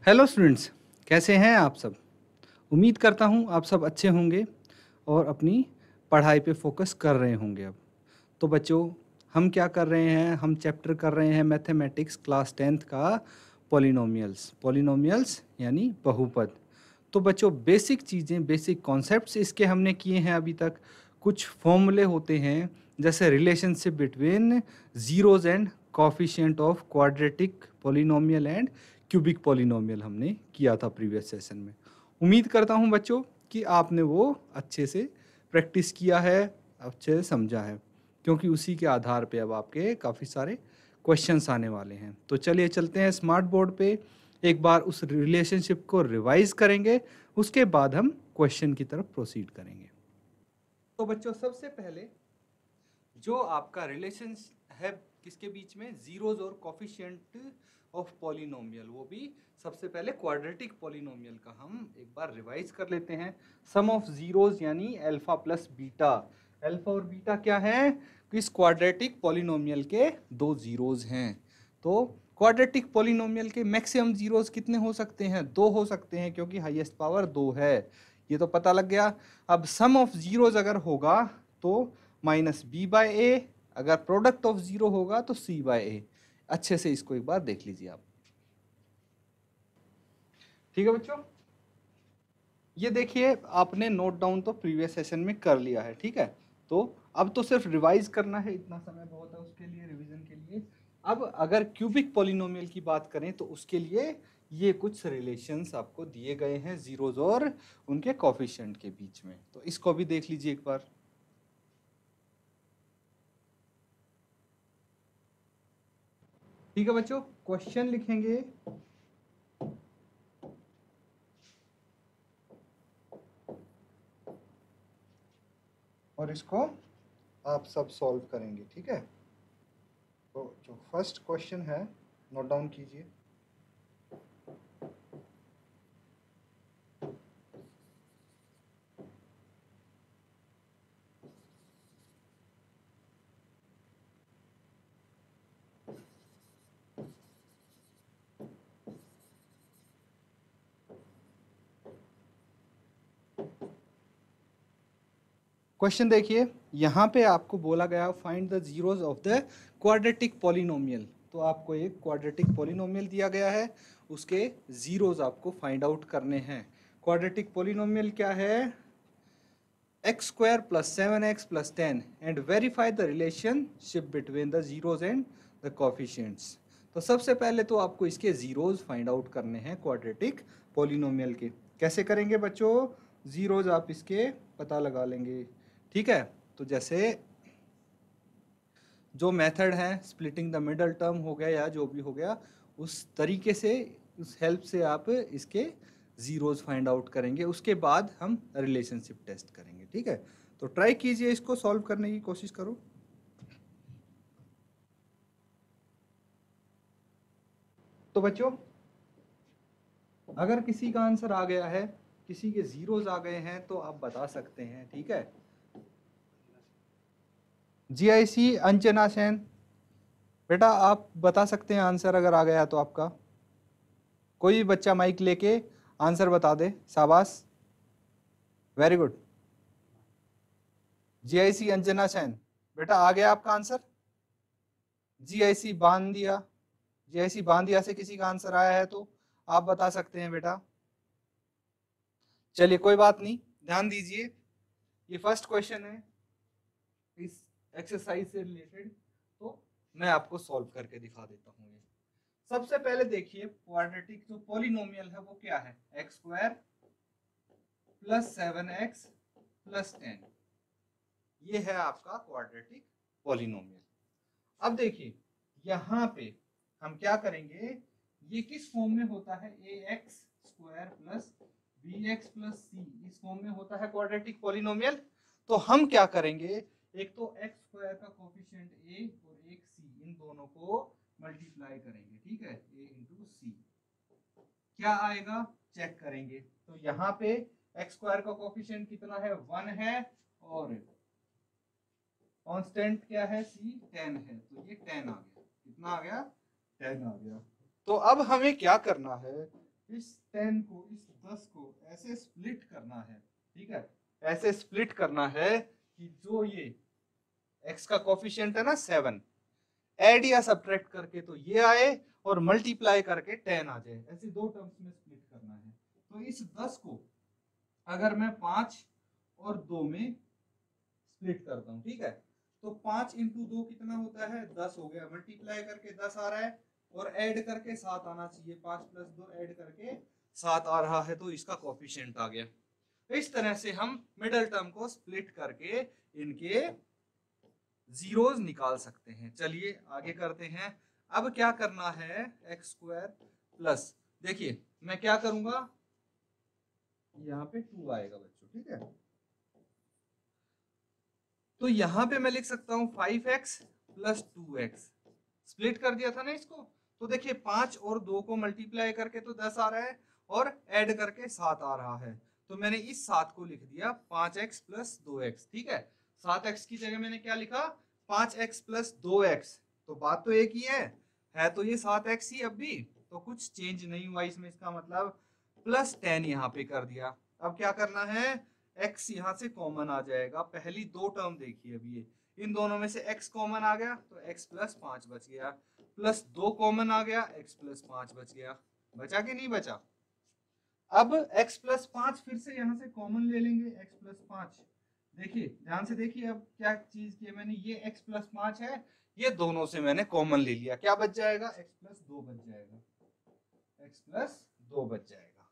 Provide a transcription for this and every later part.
Hello students, कैसे हैं आप सब। उम्मीद करता हूं आप सब अच्छे होंगे और अपनी पढ़ाई पे फोकस कर रहे होंगे। अब तो बच्चों, हम क्या कर रहे हैं, हम चैप्टर कर रहे हैं मैथमेटिक्स क्लास 10th का पॉलिनोमियल्स। पॉलिनोमियल्स यानी बहुपद। तो बच्चों, बेसिक चीज़ें, बेसिक कॉन्सेप्ट्स इसके हमने किए हैं अभी तक। कुछ फॉर्मूले होते हैं जैसे relationship between zeros and coefficient of quadratic polynomial and cubic polynomial हमने किया था प्रीवियस सेशन में। उम्मीद करता हूं बच्चों कि आपने वो अच्छे से प्रैक्टिस किया है, अच्छे से समझा है, क्योंकि उसी के आधार पे अब आपके काफ़ी सारे क्वेश्चंस आने वाले हैं। तो चलिए चलते हैं स्मार्ट बोर्ड पे, एक बार उस रिलेशनशिप को रिवाइज करेंगे, उसके बाद हम क्वेश्चन की तरफ प्रोसीड करेंगे। तो बच्चों, सबसे पहले जो आपका रिलेशन है किसके बीच में, जीरोज और कोफिशिएंट ऑफ पॉलिनोमियल, वो भी सबसे पहले क्वाड्रेटिक पॉलिनोमियल का हम एक बार रिवाइज कर लेते हैं। सम ऑफ जीरोज यानी अल्फा प्लस बीटा। अल्फा और बीटा क्या है, इस क्वाड्रेटिक पॉलिनोमियल के दो जीरोज हैं। तो क्वाड्रेटिक पॉलिनोमियल के मैक्सिमम जीरोज कितने हो सकते हैं, दो हो सकते हैं, क्योंकि हाईएस्ट पावर दो है, ये तो पता लग गया। अब सम ऑफ जीरोज अगर होगा तो माइनस बी बाय ए, अगर प्रोडक्ट ऑफ जीरो होगा तो सी बाय ए। अच्छे से इसको एक बार देख लीजिए आप। ठीक है बच्चों, ये देखिए आपने नोट डाउन तो प्रीवियस सेशन में कर लिया है, ठीक है। तो अब तो सिर्फ रिवाइज करना है, इतना समय बहुत है उसके लिए, रिवीजन के लिए। अब अगर क्यूबिक पॉलिनोमियल की बात करें तो उसके लिए ये कुछ रिलेशंस आपको दिए गए हैं जीरोज और उनके कोफिशिएंट के बीच में, तो इसको भी देख लीजिए एक बार। ठीक है बच्चों, क्वेश्चन लिखेंगे और इसको आप सब सॉल्व करेंगे, ठीक है। तो जो फर्स्ट क्वेश्चन है, नोट डाउन कीजिए। क्वेश्चन देखिए, यहाँ पे आपको बोला गया find the zeros of the quadratic polynomial. तो आपको एक क्वाड्रेटिक पॉलिनोमियल दिया गया है, उसके जीरोज आपको फाइंड आउट करने हैं। क्वाड्रेटिक पॉलिनोमियल क्या है, x square plus 7x plus 10 and verify the relationship between the zeros and the coefficients. तो सबसे पहले तो आपको इसके जीरोज फाइंड आउट करने हैं क्वाड्रेटिक पॉलिनोमियल के। कैसे करेंगे बच्चों, जीरोज आप इसके पता लगा लेंगे, ठीक है। तो जैसे जो मेथड है स्प्लिटिंग द मिडल टर्म हो गया या जो भी हो गया, उस तरीके से, उस हेल्प से आप इसके जीरोज फाइंड आउट करेंगे, उसके बाद हम रिलेशनशिप टेस्ट करेंगे, ठीक है। तो ट्राई कीजिए, इसको सॉल्व करने की कोशिश करो। तो बच्चों, अगर किसी का आंसर आ गया है, किसी के जीरोज आ गए हैं, तो आप बता सकते हैं, ठीक है। जीआईसी अंजना सेन, बेटा आप बता सकते हैं आंसर अगर आ गया तो आपका। कोई भी बच्चा माइक लेके आंसर बता दे, शाबाश, very good. GIC Anjana Sen, बेटा आ गया आपका आंसर। जीआईसी बांदिया, जीआईसी बांदिया से किसी का आंसर आया है तो आप बता सकते हैं बेटा। चलिए कोई बात नहीं, ध्यान दीजिए, ये फर्स्ट क्वेश्चन है इस एक्सरसाइज से रिलेटेड, तो मैं आपको सॉल्व करके दिखा देता हूँ। ये सबसे पहले देखिए, क्वाड्रेटिक जो पॉलिनोमियल है वो क्या है, x square plus 7x plus 10, ये है आपका क्वाड्रेटिक पॉलिनोमियल। अब देखिए यहाँ पे हम क्या करेंगे, ये किस फॉर्म में होता है, A X square plus B X plus C, इस फॉर्म में होता है क्वाड्रेटिक पॉलिनोमियल। तो हम क्या करेंगे, एक तो एक्स स्क्वायर का कोफिशिएंट ए और एक सी, इन दोनों को मल्टीप्लाई करेंगे, ठीक है, ए इंटू सी, क्या आएगा चेक करेंगे। तो यहाँ पे एक्स स्क्वायर का कोफिशिएंट कितना है, 1 है, और कांस्टेंट क्या है, सी 10 है, तो ये 10 आ गया, कितना आ गया, 10 आ गया। तो अब हमें क्या करना है, इस 10 को, इस 10 को ऐसे स्प्लिट करना है, ठीक है, ऐसे स्प्लिट करना है कि जो ये x का कोफिशिएंट है ना 7, ऐड या सब्ट्रैक्ट करके तो ये आए और मल्टीप्लाई करके 10 आ जाए, ऐसे दो टर्म्स में स्प्लिट करना है। तो इस 10 को अगर मैं 5 और 2 में स्प्लिट करता हूँ, ठीक है, तो 5 इंटू 2 कितना होता है, 10 हो गया, मल्टीप्लाई करके 10 आ रहा है और ऐड करके 7 आना चाहिए, 5 प्लस 2 ऐड करके 7 आ रहा है, तो इसका कोफिशिएंट आ गया। तो इस तरह से हम मिडल टर्म को स्प्लिट करके इनके जीरोस निकाल सकते हैं। चलिए आगे करते हैं। अब क्या करना है, एक्स स्क्वायर प्लस, देखिए मैं क्या करूंगा, यहाँ पे 2 आएगा बच्चों, ठीक है, तो यहाँ पे मैं लिख सकता हूँ 5x प्लस 2x, स्प्लिट कर दिया था ना इसको, तो देखिए 5 और 2 को मल्टीप्लाई करके तो 10 आ रहा है और ऐड करके 7 आ रहा है, तो मैंने इस 7 को लिख दिया 5x प्लस 2x, ठीक है, 7x की जगह मैंने क्या लिखा, 5x प्लस 2x, तो बात तो एक ही है तो ये 7x ही अब भी, तो कुछ चेंज नहीं हुआ इसमें, इसका मतलब प्लस 10 यहाँ पे कर दिया। अब क्या करना है, x यहाँ से कॉमन आ जाएगा, पहली दो टर्म देखिए, अब ये इन दोनों में से x कॉमन आ गया तो x प्लस 5 बच गया, प्लस 2 कॉमन आ गया, x प्लस 5 बच गया, बचा कि नहीं बचा। अब x प्लस 5 फिर से यहाँ से कॉमन ले लेंगे, x प्लस 5, देखिए ध्यान से देखिए, अब क्या चीज की मैंने, ये x प्लस 5 है, ये दोनों से मैंने कॉमन ले लिया, क्या बच जाएगा, x प्लस 2 बच जाएगा, x प्लस 2 बच जाएगा,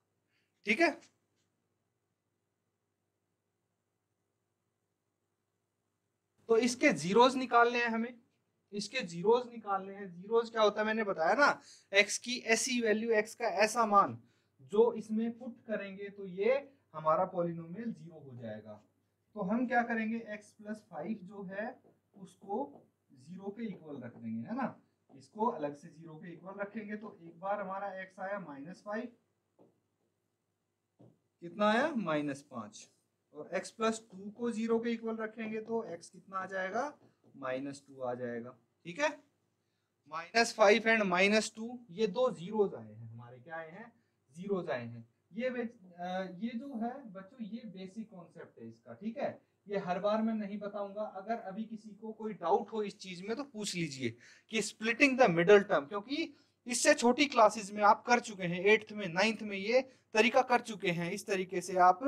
ठीक है। तो इसके जीरोस निकालने हैं हमें, इसके जीरोस निकालने हैं। जीरोस क्या होता है, मैंने बताया ना, x की ऐसी वैल्यू, x का ऐसा मान जो इसमें पुट करेंगे तो ये हमारा पॉलिनोमियल जीरो हो जाएगा। तो हम क्या करेंगे, x प्लस 5 जो है उसको जीरो के इक्वल रख देंगे, है ना, इसको अलग से जीरो के इक्वल रखेंगे, तो एक बार हमारा x आया -5, कितना आया -5, और x प्लस 2 को जीरो के इक्वल रखेंगे तो x कितना आ जाएगा, -2 आ जाएगा, ठीक है। -5 एंड -2 ये दो जीरोस आए हैं हमारे, क्या आए हैं, जीरोस आए हैं। ये जो है बच्चों, ये बेसिक कॉन्सेप्ट है इसका, ठीक है, ये हर बार मैं नहीं बताऊंगा, अगर अभी किसी को कोई डाउट हो इस चीज में तो पूछ लीजिए कि स्प्लिटिंग द मिडल टर्म, क्योंकि इससे छोटी क्लासेस में आप कर चुके हैं, 8th में 9th में ये तरीका कर चुके हैं, इस तरीके से आप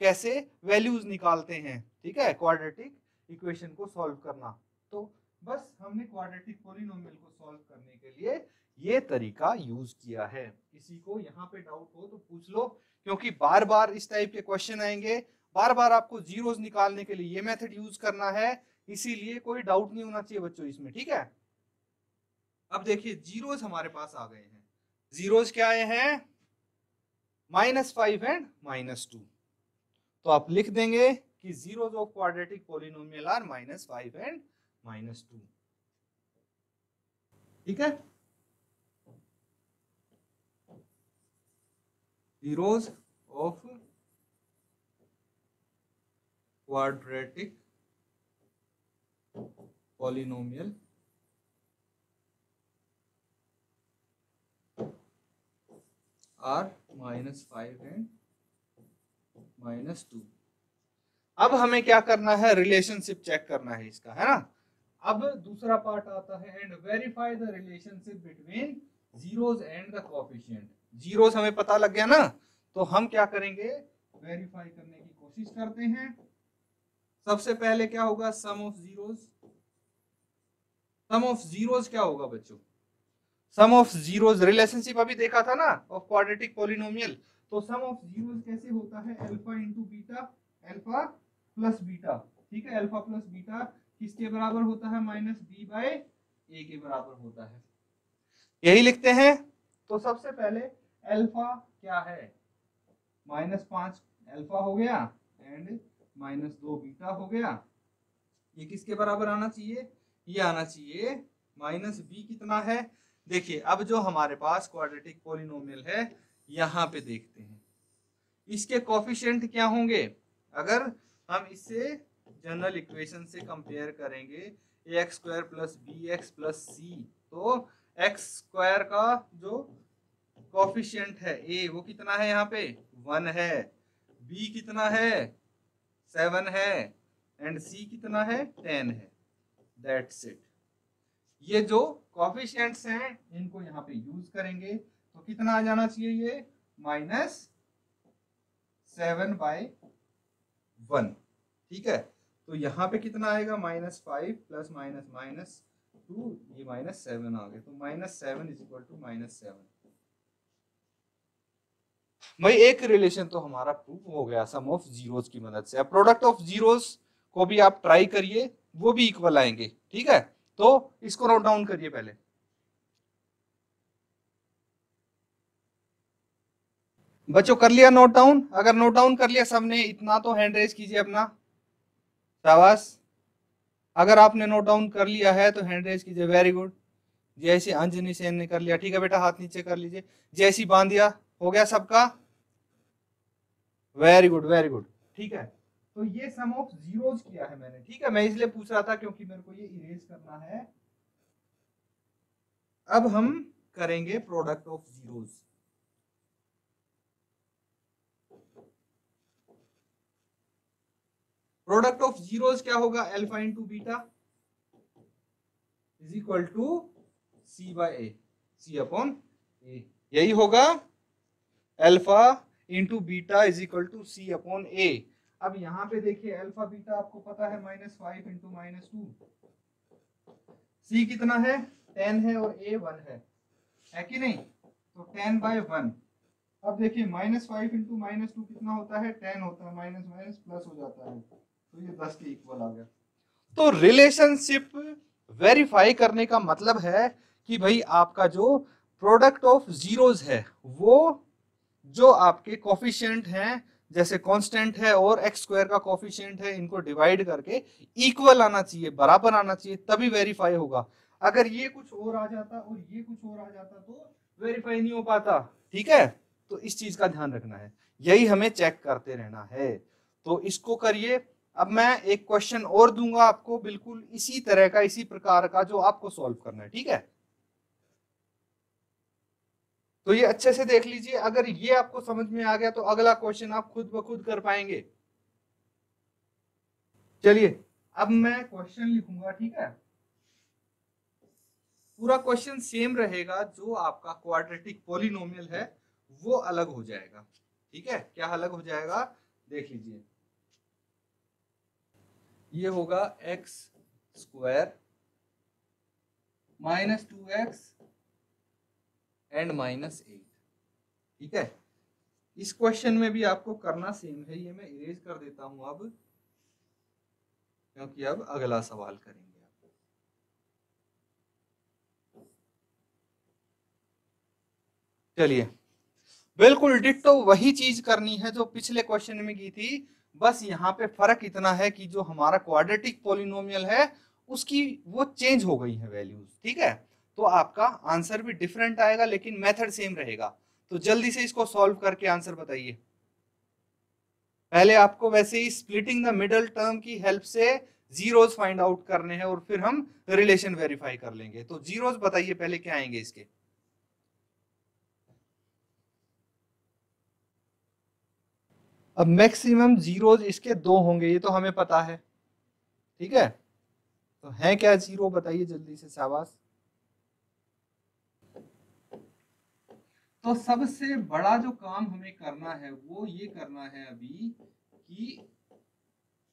कैसे वैल्यूज निकालते हैं, ठीक है, क्वाड्रेटिक इक्वेशन को सॉल्व करना। तो बस हमने क्वाड्रेटिक पॉलिनोमियल को सॉल्व करने के लिए ये तरीका यूज किया है। किसी को यहाँ पे डाउट हो तो पूछ लो, क्योंकि बार बार इस टाइप के क्वेश्चन आएंगे, बार बार आपको जीरोस निकालने के लिए ये मेथड यूज करना है, इसीलिए कोई डाउट नहीं होना चाहिए बच्चों इसमें, ठीक है। अब देखिए जीरोस हमारे पास आ गए हैं, जीरोस क्या आए हैं, -5 एंड -2, तो आप लिख देंगे कि zeros of quadratic polynomial are -5 and -2, ठीक है। zeros of quadratic polynomial are -5 and -2। अब हमें क्या करना है, रिलेशनशिप चेक करना है इसका, है ना। अब दूसरा पार्ट आता है, and verify the relationship between zeros and the coefficient. Zeros हमें पता लग गया ना, तो हम क्या करेंगे, वेरीफाई करने की कोशिश करते हैं। सबसे पहले क्या होगा, sum of zeros, sum of zeros क्या होगा बच्चों, सम ऑफ जीरोस, रिलेशनशिप अभी देखा था ना ऑफ क्वाड्रेटिक पॉलिनोमियल, तो सम ऑफ जीरोस कैसे होता है, alpha into beta, alpha plus beta, ठीक है, अल्फा प्लस बीटा किसके बराबर होता है, -b/a के बराबर होता है, यही लिखते हैं। तो सबसे पहले अल्फा क्या है, -5 अल्फा हो गया एंड -2 बीटा हो गया, ये किसके बराबर आना चाहिए, ये आना चाहिए -b, कितना है, देखिए अब जो हमारे पास क्वाड्रेटिक पॉलिनोमियल है, यहाँ पे देखते हैं इसके कोफिशिएंट क्या होंगे, अगर हम इससे जनरल इक्वेशन से कंपेयर करेंगे, ax² + bx + c, तो x² का जो कोफिशिएंट है ए वो कितना है यहाँ पे 1 है, बी कितना है 7 है एंड सी कितना है 10 है। That's it. ये जो कोफिशिएंट्स हैं इनको यहाँ पे यूज करेंगे तो कितना आ जाना चाहिए ये -7/1। ठीक है, तो यहाँ पे कितना आएगा -5 प्लस -2, ये -7 आ गए, तो -7 = -7। भाई एक रिलेशन तो हमारा प्रूव हो गया सम ऑफ जीरोस की मदद से। अब प्रोडक्ट ऑफ जीरोस को भी आप ट्राई करिए, वो भी इक्वल आएंगे। ठीक है, तो इसको नोट डाउन करिए पहले। बच्चों कर लिया नोट डाउन? अगर नोट डाउन कर लिया सबने इतना तो हैंड रेज कीजिए अपना, शाबाश। अगर आपने नोट डाउन कर लिया है तो हैंड रेज कीजिए, वेरी गुड। जैसे अंजनी सेन ने कर लिया, ठीक है बेटा हाथ नीचे कर लीजिए। जैसी बांधिया हो गया सबका, वेरी गुड वेरी गुड। ठीक है, तो ये सम ऑफ जीरोस किया है मैंने। ठीक है, मैं इसलिए पूछ रहा था क्योंकि मेरे को ये इरेज करना है। अब हम करेंगे product of zeros. Product of zeros क्या होगा? Alpha into beta is equal to C by A, C upon A, यही होगा। Alpha into beta is equal to C upon A. अब यहाँ पे देखिए अल्फा बीटा आपको पता है -5 इंटू -2, सी कितना है 10 है और ए 1 है कि नहीं? तो 10/1। अब देखिए -5 इंटू -2 कितना होता है 10 होता है, माइनस माइनस प्लस हो जाता है, तो ये 10 के इक्वल आ गया। तो रिलेशनशिप वेरीफाई करने का मतलब है कि भाई आपका जो प्रोडक्ट ऑफ जीरोस है वो जो आपके कोफिशिएंट हैं जैसे कांस्टेंट है और एक्स स्क्वायर का कोफिशिएंट है, इनको डिवाइड करके इक्वल आना चाहिए, बराबर आना चाहिए, तभी वेरीफाई होगा। अगर ये कुछ और आ जाता और ये कुछ और आ जाता तो वेरीफाई नहीं हो पाता। ठीक है, तो इस चीज का ध्यान रखना है, यही हमें चेक करते रहना है। तो इसको करिए। अब मैं एक क्वेश्चन और दूंगा आपको बिल्कुल इसी तरह का, इसी प्रकार का, जो आपको सॉल्व करना है। ठीक है, तो ये अच्छे से देख लीजिए। अगर ये आपको समझ में आ गया तो अगला क्वेश्चन आप खुद ब खुद कर पाएंगे। चलिए अब मैं क्वेश्चन लिखूंगा। ठीक है, पूरा क्वेश्चन सेम रहेगा, जो आपका क्वाड्रेटिक पॉलिनोमियल है वो अलग हो जाएगा। ठीक है, क्या अलग हो जाएगा देख लीजिए। ये होगा x² -2x एंड -8। ठीक है, इस क्वेश्चन में भी आपको करना सेम है। ये मैं इरेज कर देता हूं अब, क्योंकि अब अगला सवाल करेंगे। चलिए, बिल्कुल डिट्टो वही चीज करनी है जो पिछले क्वेश्चन में की थी, बस यहाँ पे फर्क इतना है कि जो हमारा क्वाड्रेटिक पॉलिनोमियल है उसकी वो चेंज हो गई है वैल्यूज। ठीक है, तो आपका आंसर भी डिफरेंट आएगा लेकिन मेथड सेम रहेगा। तो जल्दी से इसको सॉल्व करके आंसर बताइए। पहले आपको वैसे ही स्प्लिटिंग द मिडल टर्म की हेल्प से जीरोस फाइंड आउट करने हैं और फिर हम रिलेशन वेरीफाई कर लेंगे। तो जीरोस बताइए पहले क्या आएंगे इसके। अब मैक्सिमम जीरोस इसके 2 होंगे, ये तो हमें पता है। ठीक है, तो है क्या जीरो बताइए जल्दी से, शाबाश। तो सबसे बड़ा जो काम हमें करना है वो ये करना है अभी कि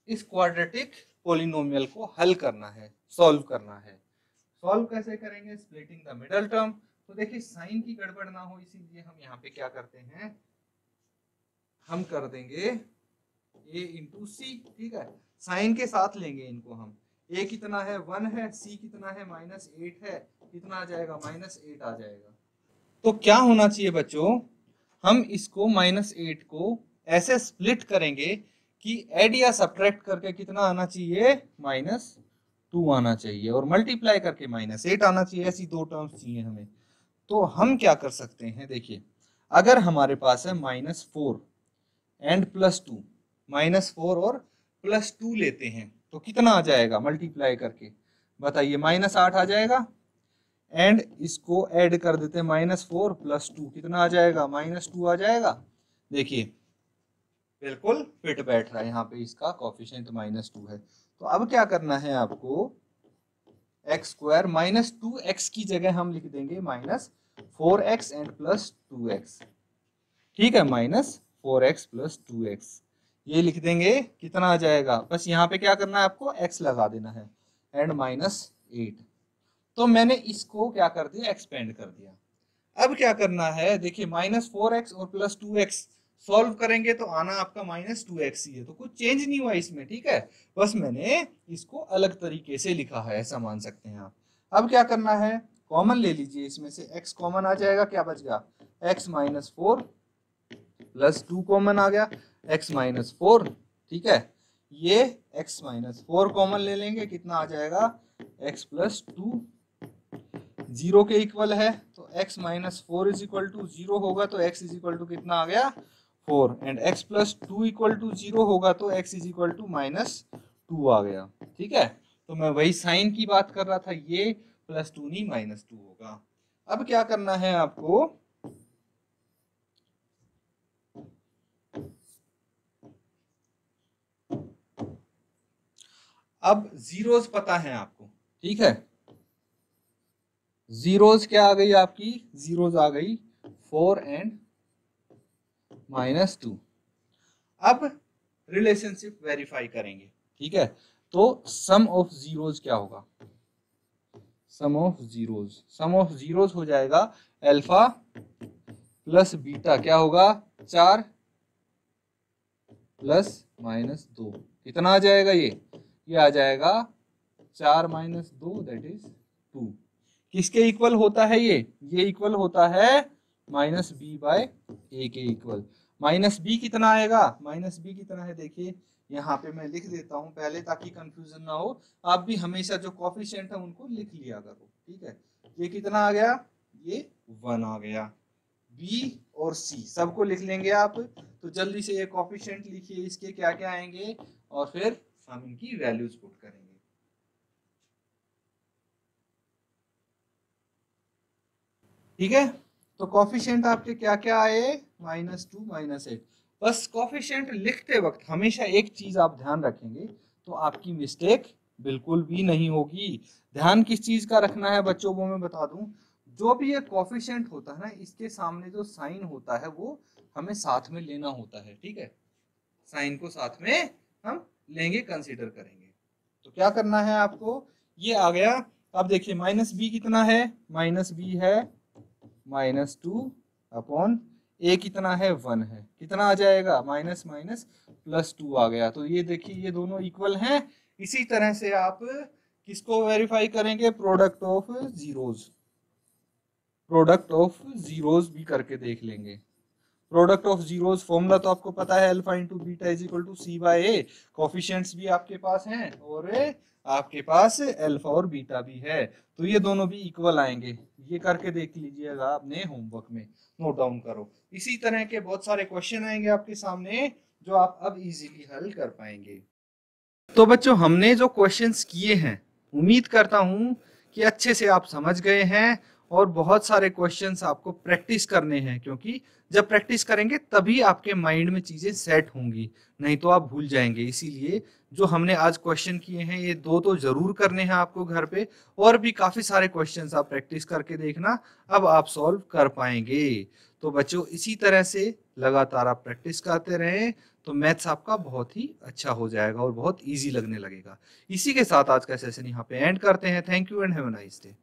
इस क्वाड्रेटिक पॉलिनोमियल को हल करना है, सॉल्व करना है। सॉल्व कैसे करेंगे? Splitting the middle term. तो देखिए साइन की गड़बड़ ना हो इसीलिए हम यहाँ पे क्या करते हैं, हम कर देंगे a इंटू सी। ठीक है, साइन के साथ लेंगे इनको हम। a कितना है 1 है, c कितना है -8 है, कितना आ जाएगा -8 आ जाएगा। तो क्या होना चाहिए बच्चों, हम इसको -8 को ऐसे स्प्लिट करेंगे कि ऐड या सब्ट्रैक्ट करके कितना आना चाहिए -2 आना चाहिए और मल्टीप्लाई करके -8 आना चाहिए। ऐसी 2 टर्म्स चाहिए हमें। तो हम क्या कर सकते हैं, देखिए अगर हमारे पास है -4 एंड +2, -4 और +2 लेते हैं तो कितना आ जाएगा मल्टीप्लाई करके, बताइए -8 आ जाएगा। एंड इसको ऐड कर देते हैं, -4 + 2 कितना आ जाएगा, -2 आ जाएगा। देखिए बिल्कुल फिट बैठ रहा है, यहाँ पे इसका कोफिशिएंट -2 है। तो अब क्या करना है आपको, x² -2x की जगह हम लिख देंगे -4x एंड +2x, ठीक है, -4x + 2x ये लिख देंगे, कितना आ जाएगा, बस यहाँ पे क्या करना है आपको, x लगा देना है एंड -8। तो मैंने इसको क्या कर दिया, एक्सपेंड कर दिया। अब क्या करना है, देखिए -4x और +2x सॉल्व करेंगे तो आना आपका -2x ही है, तो कुछ चेंज नहीं हुआ इसमें, ठीक है, बस मैंने इसको अलग तरीके से लिखा है, ऐसा मान सकते हैं आप। अब क्या करना है, कॉमन ले लीजिए, इसमें से x कॉमन आ जाएगा, क्या बच गया, x -4 + 2 कॉमन आ गया, x -4, ठीक है, ये x -4 कॉमन ले लेंगे, कितना आ जाएगा, x + 2 0 के इक्वल है, तो x -4 = 0 होगा, तो x = कितना आ गया, 4, एंड x + 2 = 0 होगा, तो x = -2 आ गया, ठीक है। तो मैं वही साइन की बात कर रहा था, ये +2 नहीं -2 होगा। अब क्या करना है आपको, अब जीरोस पता है आपको, ठीक है, जीरोस क्या आ गई आपकी, जीरोस आ गई 4 एंड -2। अब रिलेशनशिप वेरीफाई करेंगे, ठीक है, तो सम ऑफ जीरोस क्या होगा, सम ऑफ जीरोस हो जाएगा अल्फा + बीटा, क्या होगा, 4 + -2, कितना आ जाएगा, ये आ जाएगा 4 - 2 दैट इज 2। किसके इक्वल होता है ये इक्वल होता है -b/a के इक्वल। -b कितना आएगा, -b कितना है, देखिए यहाँ पे मैं लिख देता हूँ पहले, ताकि कंफ्यूजन ना हो। आप भी हमेशा जो कोफिशिएंट है उनको लिख लिया करो, ठीक है। ये कितना आ गया, ये 1 आ गया। b और c सबको लिख लेंगे आप, तो जल्दी से ये कोफिशिएंट लिखिए, इसके क्या क्या आएंगे, और फिर हम इनकी वैल्यूज पुट करेंगे। ठीक है, तो कोफिशिएंट आपके क्या क्या आए, -2 -8। बस कोफिशिएंट लिखते वक्त हमेशा एक चीज आप ध्यान रखेंगे, तो आपकी मिस्टेक बिल्कुल भी नहीं होगी। ध्यान किस चीज का रखना है बच्चों को मैं बता दूं, जो भी ये कोफिशिएंट होता है ना, इसके सामने जो साइन होता है वो हमें साथ में लेना होता है, ठीक है, साइन को साथ में हम लेंगे, कंसीडर करेंगे। तो क्या करना है आपको, ये आ गया। अब देखिए -b कितना है, -b है -2 a कितना है, 1 है, कितना आ जाएगा, माइनस माइनस +2 आ गया। तो ये देखिए ये दोनों इक्वल हैं। इसी तरह से आप किसको वेरीफाई करेंगे, प्रोडक्ट ऑफ जीरोस भी करके देख लेंगे। प्रोडक्ट ऑफ जीरोस फॉर्मूला तो आपको पता है, alpha into beta is equal to c/a। Coefficients भी आपके पास हैं और आपके पास अल्फा और बीटा भी है, तो ये दोनों भी इक्वल आएंगे। ये करके देख लीजिएगा अपने होमवर्क में, नोट डाउन करो। इसी तरह के बहुत सारे क्वेश्चन आएंगे आपके सामने जो आप अब इजीली हल कर पाएंगे। तो बच्चों हमने जो क्वेश्चंस किए हैं, उम्मीद करता हूं कि अच्छे से आप समझ गए हैं, और बहुत सारे क्वेश्चंस आपको प्रैक्टिस करने हैं, क्योंकि जब प्रैक्टिस करेंगे तभी आपके माइंड में चीजें सेट होंगी, नहीं तो आप भूल जाएंगे। इसीलिए जो हमने आज क्वेश्चन किए हैं ये 2 तो जरूर करने हैं आपको घर पे, और भी काफी सारे क्वेश्चंस आप प्रैक्टिस करके देखना, अब आप सॉल्व कर पाएंगे। तो बच्चों इसी तरह से लगातार आप प्रैक्टिस करते रहें, तो मैथ्स आपका बहुत ही अच्छा हो जाएगा और बहुत ईजी लगने लगेगा। इसी के साथ आज का सेशन यहाँ पे एंड करते हैं। Thank you and have a nice day.